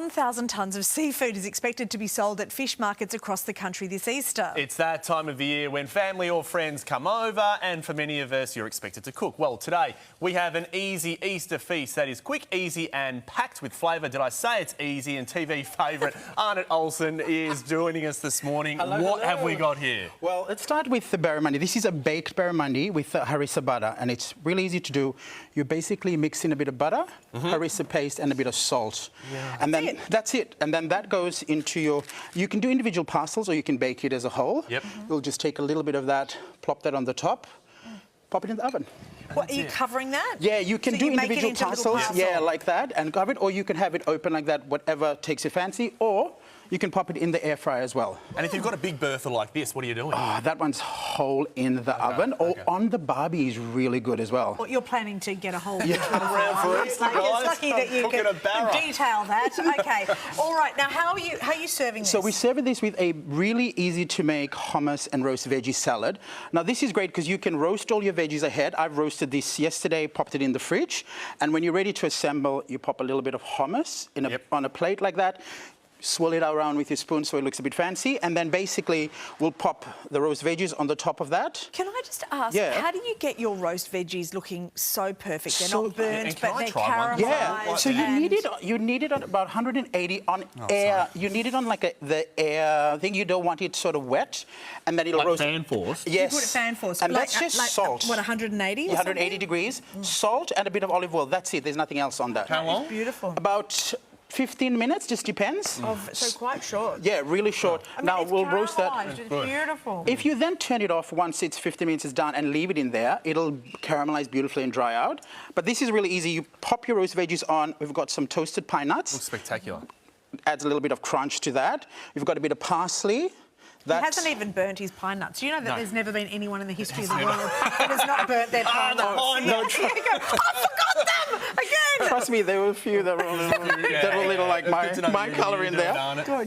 1,000 tonnes of seafood is expected to be sold at fish markets across the country this Easter. It's that time of the year when family or friends come over, and for many of us, you're expected to cook. Well, today we have an easy Easter feast that is quick, easy and packed with flavour. Did I say it's easy? And TV favourite Arrnott Olsen is joining us this morning. What have we got here? Well, let's start with the barramundi. This is a baked barramundi with harissa butter, and it's really easy to do. You basically mix in a bit of butter, harissa paste and a bit of salt. Yeah. And then that's it. And then that goes into your... You can do individual parcels or you can bake it as a whole. Yep. You'll just take a little bit of that, plop that on the top, pop it in the oven. What, are you covering that? Yeah, you can do individual parcels, yeah, like that, and cover it, or you can have it open like that, whatever takes your fancy, or you can pop it in the air fryer as well. And if you've got a big bertha like this, what are you doing? Oh, that one's whole in the oven, or on the barbie is really good as well. Well, you're planning to get a whole... Around for Easter, guys. It's lucky that you can detail that. Okay, all right. Now, how are you serving this? So we serve this with a really easy to make hummus and roast veggie salad. Now, this is great because you can roast all your veggies ahead. I've roasted this yesterday, popped it in the fridge, and when you're ready to assemble, you pop a little bit of hummus on a plate like that. Swirl it around with your spoon so it looks a bit fancy, and then basically we'll pop the roast veggies on the top of that. Can I just ask, how do you get your roast veggies looking so perfect? They're not burnt, but they're caramelised. Yeah, so you need it on about 180 on air. You need it on like the air thing. You don't want it sort of wet, and then it'll roast. Fan force. Yes. You put it fan force. And that's just salt. What, 180? 180 degrees. Salt and a bit of olive oil. That's it. There's nothing else on that. How long? Beautiful. About 15 minutes, just depends. So quite short. Yeah, really short. I mean, now we'll roast that. It's beautiful. If you then turn it off once it's 15 minutes is done and leave it in there, it'll caramelize beautifully and dry out. But this is really easy. You pop your roast veggies on. We've got some toasted pine nuts. Looks spectacular. Adds a little bit of crunch to that. We've got a bit of parsley. He hasn't even burnt his pine nuts. You know that there's never been anyone in the history of the world that has not burnt their pine nuts. I forgot them again. Trust me, there were a few that were a little like my colour in there.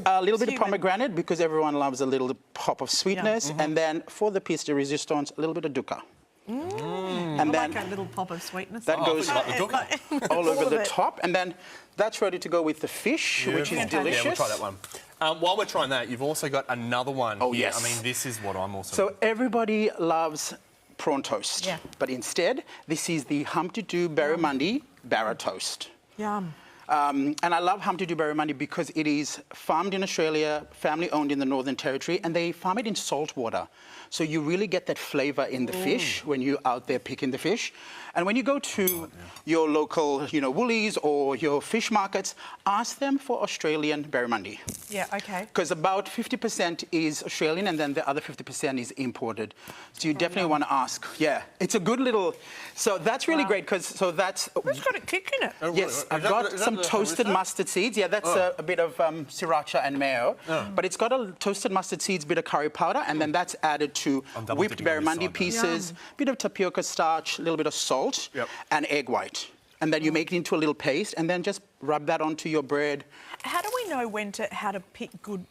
A little bit of pomegranate because everyone loves a little pop of sweetness, and then for the piece de resistance, a little bit of dukkha. And then like a little pop of sweetness. That goes all over the top, and then that's ready to go with the fish, which is delicious. Yeah, we'll try that one. While we're trying that, you've also got another one. Oh, here. yes. I mean, this is what I'm also... So everybody loves prawn toast, but instead, this is the Humpty Doo Barramundi Barra Toast. Yum. And I love Humpty Doo Barramundi because it is farmed in Australia, family-owned in the Northern Territory, and they farm it in salt water. So you really get that flavour in the fish when you're out there picking the fish. And when you go to your local, Woolies or your fish markets, ask them for Australian barramundi. Yeah, okay. Because about 50% is Australian and then the other 50% is imported. So you definitely want to ask. Yeah, it's a good little... So that's really great because that's... It's got a kick in it. Yes, I've got some toasted mustard seeds. Yeah, that's a bit of sriracha and mayo. But it's got a toasted mustard seeds, bit of curry powder, and then that's added to whipped barramundi pieces, bit of tapioca starch, a little bit of salt, and egg white. And then you make it into a little paste, and then just rub that onto your bread. How do we know how to pick good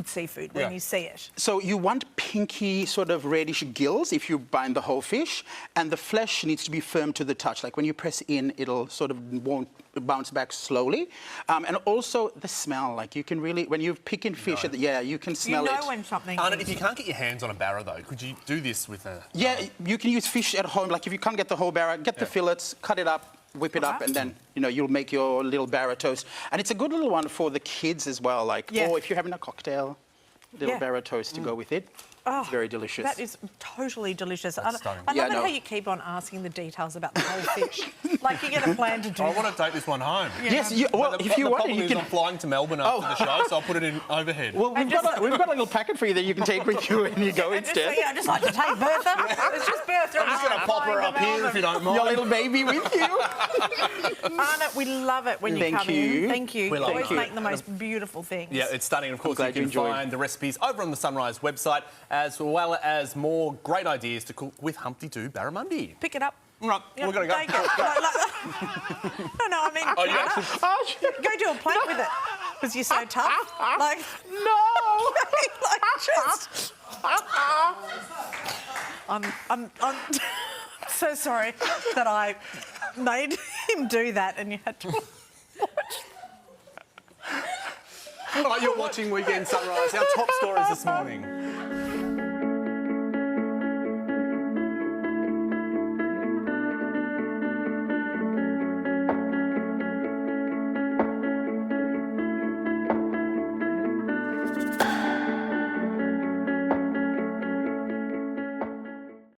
seafood when you see it? So you want pinky, sort of reddish gills if you bind the whole fish, and the flesh needs to be firm to the touch. Like when you press in, it'll sort of won't bounce back slowly. And also the smell. Like you can really, when you're picking fish, you can smell it. You know when something... Arnott, if you can't get your hands on a barra though, could you do this with a... Yeah, you can use fish at home. Like if you can't get the whole barra, get the fillets, cut it up, whip it up, and then you'll make your little barra toast. And it's a good little one for the kids as well. Like, or if you're having a cocktail, little barra toast to go with it. Oh, it's very delicious. That is totally delicious. I love it how you keep on asking the details about the whole fish. Like you get a plan to do. I want to take this one home. Yes, well, if you want, you can. I'm flying to Melbourne after the show, so I'll put it in overhead. Well, we've got a little packet for you that you can take with you when you go instead. I just like to take Bertha. It's just Bertha. I'm just going to pop her up here if you don't mind. Your little baby with you. Arnott, we love it when you come in. Thank you. We love always make the most beautiful things. Yeah, it's stunning. Of course, you can find the recipes over on the Sunrise website, as well as more great ideas to cook with Humpty Doo Barramundi. Pick it up. Right, we're going to go. Take it. No, I mean, go do a plate with it because you're so tough. Like, no. Like just. I'm so sorry that I made him do that and you had to watch. All right, you're watching Weekend Sunrise. Our top stories this morning.